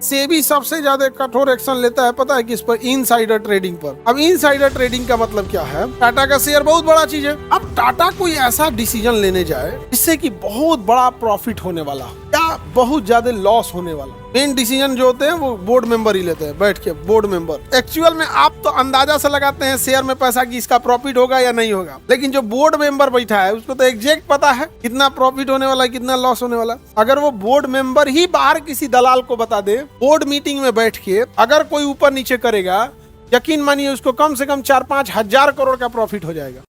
सेबी सबसे ज्यादा कठोर एक्शन लेता है पता है किस पर? इनसाइडर ट्रेडिंग पर। अब इनसाइडर ट्रेडिंग का मतलब क्या है? टाटा का शेयर बहुत बड़ा चीज है। अब टाटा कोई ऐसा डिसीजन लेने जाए जिससे कि बहुत बड़ा प्रॉफिट होने वाला हो या बहुत ज्यादा लॉस होने वाला, मेन डिसीजन जो होते हैं वो बोर्ड मेंबर ही लेते हैं बैठ के। बोर्ड मेंबर एक्चुअल में आप तो अंदाजा से लगाते हैं शेयर में पैसा कि इसका प्रॉफिट होगा या नहीं होगा, लेकिन जो बोर्ड मेंबर बैठा है उसको तो एग्जैक्ट पता है कितना प्रॉफिट होने वाला है, कितना लॉस होने वाला। अगर वो बोर्ड मेंबर ही बाहर किसी दलाल को बता दे बोर्ड मीटिंग में बैठ के, अगर कोई ऊपर नीचे करेगा, यकीन मानिए उसको कम से कम 4-5 हजार करोड़ का प्रॉफिट हो जाएगा।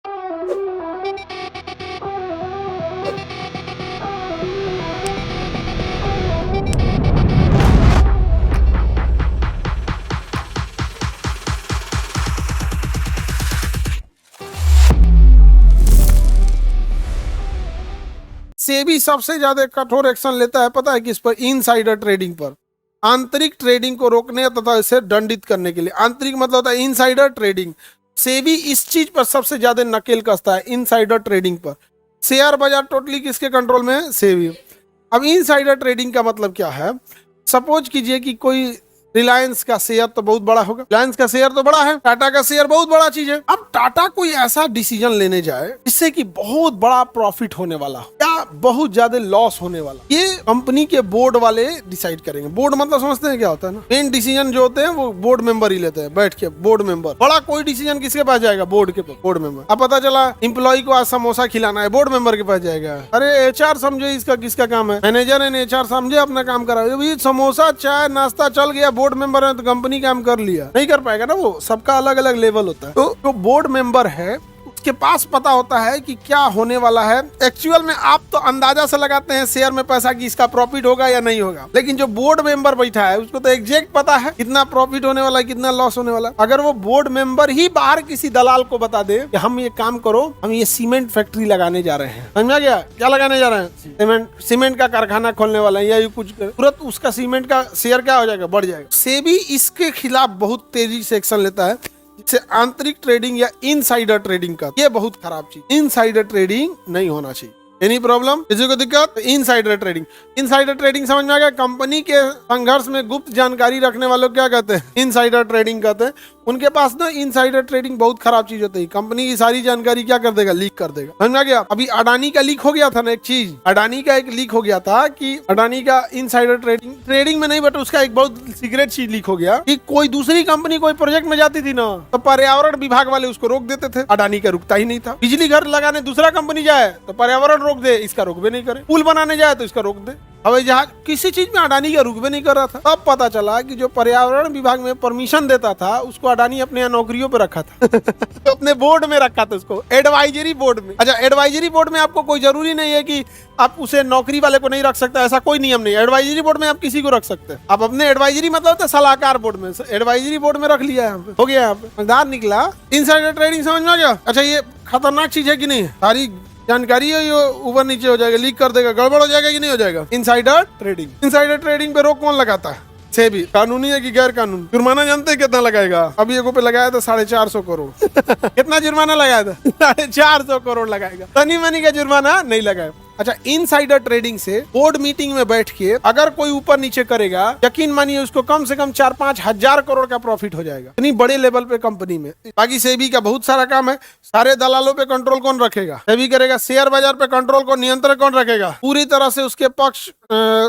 सेबी सबसे ज्यादा कठोर एक्शन लेता है पता है किस पर? इनसाइडर ट्रेडिंग पर। आंतरिक ट्रेडिंग को रोकने तथा इसे दंडित करने के लिए। आंतरिक मतलब होता है इनसाइडर ट्रेडिंग। सेबी इस चीज पर सबसे ज्यादा नकेल कसता है, इनसाइडर ट्रेडिंग पर। शेयर बाजार टोटली किसके कंट्रोल में है? सेबी। अब इनसाइडर ट्रेडिंग का मतलब क्या है? सपोज कीजिए कि कोई रिलायंस का शेयर तो बहुत बड़ा होगा, रिलायंस का शेयर तो बड़ा है, टाटा का शेयर बहुत बड़ा चीज है। अब टाटा कोई ऐसा डिसीजन लेने जाए जिससे कि बहुत बड़ा प्रॉफिट होने वाला या बहुत ज्यादा लॉस होने वाला, ये कंपनी के बोर्ड वाले डिसाइड करेंगे। बोर्ड मतलब समझते हैं क्या होता है ना? मेन डिसीजन जो होते हैं वो बोर्ड मेंबर ही लेते हैं बैठ के। बोर्ड मेंबर बड़ा कोई डिसीजन किसके पास जाएगा? बोर्ड के पास, बोर्ड मेंबर। अब पता चला एम्प्लॉय को आज समोसा खिलाना है, बोर्ड मेंबर के पास जाएगा। अरे एचआर समझे इसका किसका काम है? मैनेजर एंड एचआर समझे अपना काम करा। समोसा चाय नाश्ता चल गया, बोर्ड मेंबर है तो कंपनी काम कर लिया, नहीं कर पाएगा ना। वो सबका अलग अलग लेवल होता है। तो जो बोर्ड मेंबर है उसके पास पता होता है कि क्या होने वाला है। एक्चुअल में आप तो अंदाजा से लगाते हैं शेयर में पैसा कि इसका प्रॉफिट होगा या नहीं होगा, लेकिन जो बोर्ड मेंबर बैठा है उसको तो एग्जैक्ट पता है कितना प्रॉफिट होने वाला है, कितना लॉस होने वाला। अगर वो बोर्ड मेंबर ही बाहर किसी दलाल को बता दे कि हम ये काम करो, हम ये सीमेंट फैक्ट्री लगाने जा रहे हैं, समझा गया? क्या लगाने जा रहे हैं? सीमेंट का कारखाना खोलने वाला है, या कुछ तुरंत उसका सीमेंट का शेयर क्या हो जाएगा? बढ़ जाएगा। सेबी इसके खिलाफ बहुत तेजी से एक्शन लेता है, जिसे आंतरिक ट्रेडिंग या इनसाइडर ट्रेडिंग का। ये बहुत खराब चीज, इनसाइडर ट्रेडिंग नहीं होना चाहिए। Any problem? किसी को दिक्कत? Insider trading. इनसाइडर ट्रेडिंग समझ में आ गया? कंपनी के संघर्ष में गुप्त जानकारी रखने वालों क्या कहते हैं? इनसाइडर ट्रेडिंग कहते हैं। उनके पास ना इनसाइडर ट्रेडिंग बहुत खराब चीज होती है। कंपनी की सारी जानकारी क्या कर देगा? लीक कर देगा। समझ में आ गया? अभी अडानी का लीक हो गया था ना, एक चीज अडानी का एक लीक हो गया था कि अडानी का इनसाइडर ट्रेडिंग में नहीं, बट उसका एक बहुत सीक्रेट चीज लीक हो गया कि कोई दूसरी कंपनी कोई प्रोजेक्ट में जाती थी ना, तो पर्यावरण विभाग वाले उसको रोक देते थे। अडानी का रुकता ही नहीं था। बिजली घर लगाने दूसरा कंपनी जाए तो पर्यावरण रोक दे, इसका रुकबे नहीं करे। पुल बनाने जाए तो इसका रोक दे। हवाई जहाज, किसी चीज में अडानी का रुकबे नहीं कर रहा था। तब पता चला कि जो पर्यावरण विभाग में परमिशन देता था उसको अडानी अपने यहाँ नौकरियों पे रखा था। तो अपने बोर्ड में रखा था उसको, एडवाइजरी बोर्ड में। अच्छा, एडवाइजरी बोर्ड में आपको कोई जरूरी नहीं है कि आप उसे नौकरी वाले को नहीं रख सकते, ऐसा कोई नियम नहीं है। एडवाइजरी बोर्ड में आप किसी को रख सकते हैं। आप अपने एडवाइजरी मतलब सलाहकार बोर्ड में, एडवाइजरी बोर्ड में रख लिया यहाँ पे, हो गया यहाँ पे, मजेदार निकला। इनसाइडर ट्रेडिंग समझ में आ गया? अच्छा, ये खतरनाक चीज है कि नहीं? सारी जानकारी है, ये ऊपर नीचे हो जाएगा, लीक कर देगा, गड़बड़ हो जाएगा कि नहीं हो जाएगा? Insider trading. इनसाइडर ट्रेडिंग पे रोक कौन लगाता है? सेबी। कानूनी है कि गैर कानूनी? जुर्माना जानते हैं कितना लगाएगा? अभी एक पे लगाया था 450 करोड़। कितना जुर्माना लगाया था? 450 करोड़ लगाएगा। तनी मनी का जुर्माना नहीं लगाया। अच्छा, इनसाइडर ट्रेडिंग से बोर्ड मीटिंग में बैठ के अगर कोई ऊपर नीचे करेगा, यकीन मानिए उसको कम से कम 4-5 हजार करोड़ का प्रॉफिट हो जाएगा, इतनी बड़े लेवल पे कंपनी में। बाकी सेबी का बहुत सारा काम है। सारे दलालों पे कंट्रोल कौन रखेगा? सेबी करेगा। शेयर बाजार पे कंट्रोल को नियंत्रण कौन रखेगा? पूरी तरह से उसके पक्ष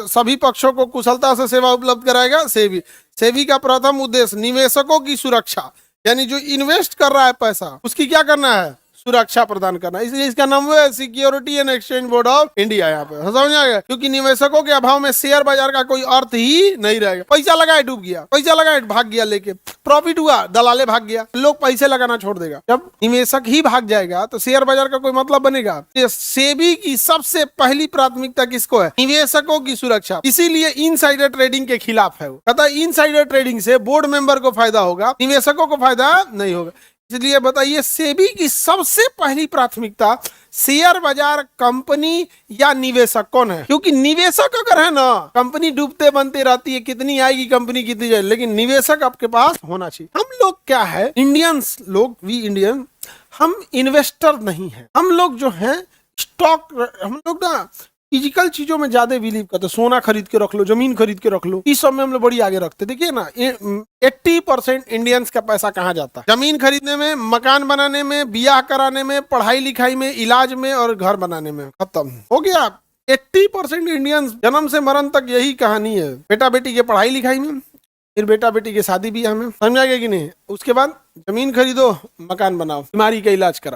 सभी पक्षों को कुशलता से सेवा उपलब्ध कराएगा सेबी। सेबी का प्रथम उद्देश्य निवेशकों की सुरक्षा, यानी जो इन्वेस्ट कर रहा है पैसा उसकी क्या करना है? सुरक्षा प्रदान करना। इसलिए इसका नाम है security and exchange board of India. यहाँ पे समझ आएगा? क्योंकि निवेशकों के अभाव में शेयर बाजार का कोई अर्थ ही नहीं रहेगा। पैसा लगाए डूब गया, पैसा लगाए भाग गया, लेके प्रॉफिट हुआ दलाले भाग गया, लोग पैसे लगाना छोड़ देगा। जब निवेशक ही भाग जाएगा तो शेयर बाजार का कोई मतलब बनेगा? सेबी की सबसे पहली प्राथमिकता किसको है? निवेशकों की सुरक्षा। इसीलिए इनसाइडर ट्रेडिंग के खिलाफ है वो। कहता है इनसाइडर ट्रेडिंग से बोर्ड मेंबर को फायदा होगा, निवेशकों को फायदा नहीं होगा। इसलिए बताइए सेबी की सबसे पहली प्राथमिकता शेयर बाजार, कंपनी या निवेशक कौन है? क्योंकि निवेशक अगर है ना, कंपनी डूबते बनते रहती है, कितनी आएगी कंपनी कितनी जाएगी, लेकिन निवेशक आपके पास होना चाहिए। हम लोग क्या है, इंडियंस लोग, वी इंडियन, हम इन्वेस्टर नहीं है। हम लोग जो है स्टॉक, हम लोग ना फिजिकल चीजों में ज्यादा बिलीव करते, सोना खरीद के रख लो, जमीन खरीद के रख लो, इस सब में हम लोग बड़ी आगे रखते। देखिए ना, 80% इंडियंस का पैसा कहाँ जाता है? जमीन खरीदने में, मकान बनाने में, बियाह कराने में, पढ़ाई लिखाई में, इलाज में और घर बनाने में। खत्म हो गया। 80% इंडियंस जन्म से मरण तक यही कहानी है, बेटा बेटी के पढ़ाई लिखाई में, फिर बेटा बेटी के शादी ब्याह में, समझा गया कि नहीं? उसके बाद जमीन खरीदो, मकान बनाओ, बीमारी का इलाज कराओ।